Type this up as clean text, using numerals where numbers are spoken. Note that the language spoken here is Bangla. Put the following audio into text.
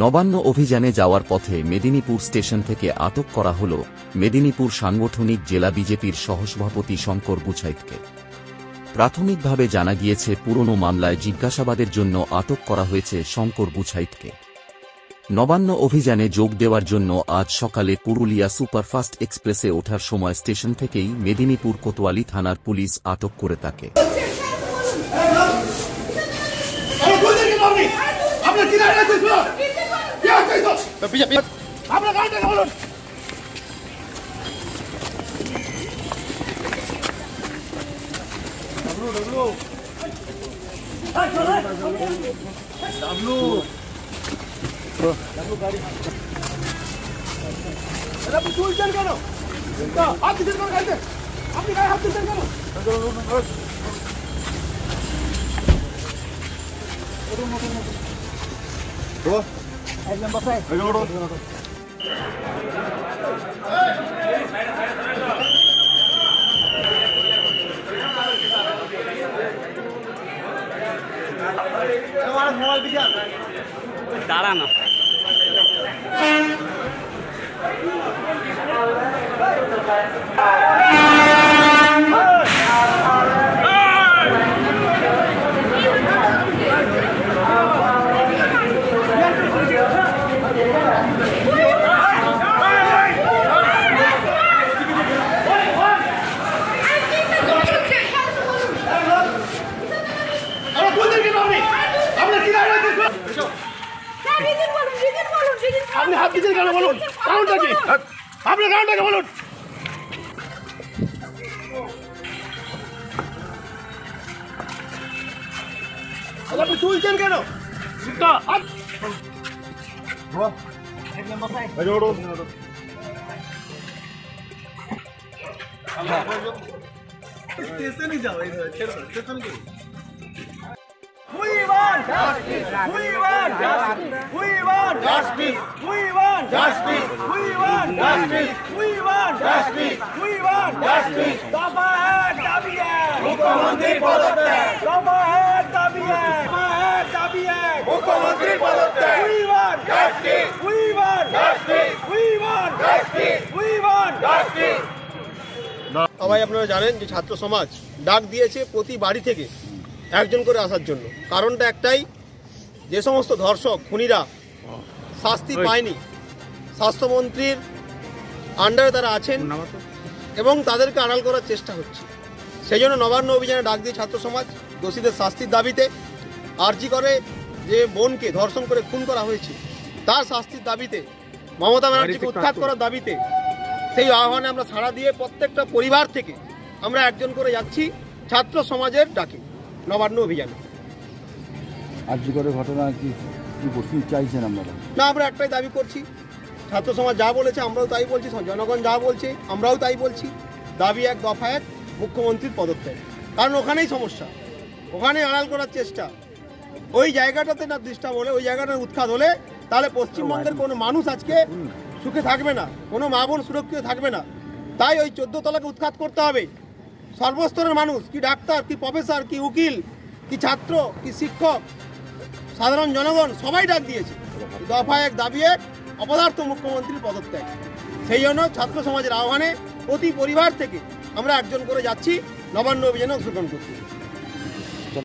নবান্ন অভিযানে যাওয়ার পথে মেদিনীপুর স্টেশন থেকে আটক করা হল মেদিনীপুর সাংগঠনিক জেলা বিজেপির সহসভাপতি শঙ্কর বুছাইতকে। প্রাথমিকভাবে জানা গিয়েছে পুরনো মামলায় জিজ্ঞাসাবাদের জন্য আটক করা হয়েছে শঙ্কর বুছাইতকে। নবান্ন অভিযানে যোগ দেওয়ার জন্য আজ সকালে পুরুলিয়া সুপারফাস্ট এক্সপ্রেসে ওঠার সময় স্টেশন থেকেই মেদিনীপুর কোতোয়ালি থানার পুলিশ আটক করে তাকে। তুলছেন কেন? হাত দিচ্ছেন কেন গাড়িতে? আপনি গায়ে হাত দিচ্ছেন কেন? একদম বসাই। দাঁড়ানো আপনি হাত দিচ্ছেন কেন বলুন? কারণটা কি? আপনার কারণটাকে বলুন। আপনি তুলছেন কেন? স্টেশনে যাও, স্টেশন কি? We want justice. We want justice. We want justice. We want justice. We want justice. We want justice. We want justice. दफा है दाबी है मुख्यमंत्री पदत्याग। दफा है दाबी है दाबी है मुख्यमंत्री पदत्याग। We want justice. We want justice. We want justice. We want justice. সবাই আপনারা জানেন যে ছাত্র সমাজ ডাক দিয়েছে প্রতি বাড়ি থেকে একজন করে আসার জন্য। কারণটা একটাই, যে সমস্ত ধর্ষক খুনিরা শাস্তি পায়নি, স্বাস্থ্যমন্ত্রীর আন্ডারে তারা আছেন এবং তাদেরকে আড়াল করার চেষ্টা হচ্ছে। সেই জন্য নবান্ন অভিযানে ডাক দিয়ে ছাত্র সমাজ দোষীদের শাস্তির দাবিতে, আরজি করে যে বোনকে ধর্ষণ করে খুন করা হয়েছে তার শাস্তির দাবিতে, মমতা ব্যানার্জিকে উৎখাত করার দাবিতে, সেই আহ্বানে আমরা সাড়া দিয়ে প্রত্যেকটা পরিবার থেকে আমরা একজন করে যাচ্ছি ছাত্র সমাজের ডাকে নবান্ন অভিযানে। আরজি করে ঘটনা কি চাইছেন আপনারা? না, আমরা একটাই দাবি করছি, ছাত্র সমাজ যা বলেছে আমরাও তাই বলছি, জনগণ যা বলছে আমরাও তাই বলছি। দাবি এক, দফা এক, মুখ্যমন্ত্রীর পদত্যাগ। কারণ ওখানেই সমস্যা, ওখানে আড়াল করার চেষ্টা। ওই জায়গাটাতে না ডিস্টার্ব হলে, ওই জায়গাটা উৎখাত হলে তাহলে পশ্চিমবঙ্গের কোনো মানুষ আজকে সুখে থাকবে না, কোনো মা বোন সুরক্ষিত থাকবে না। তাই ওই 14 তলাকে উৎখাত করতে হবে। সর্বস্তরের মানুষ, কি ডাক্তার, কি প্রফেসর, কি উকিল, কি ছাত্র, কি শিক্ষক, সাধারণ জনগণ সবাই ডাক দিয়েছে দফা এক, দাবি এক, অপদার্থ মুখ্যমন্ত্রীর পদত্যাগ। সেই জন্য ছাত্র সমাজের আহ্বানে প্রতি পরিবার থেকে আমরা একজন করে যাচ্ছি নবান্ন অভিযানে অংশগ্রহণ করতে।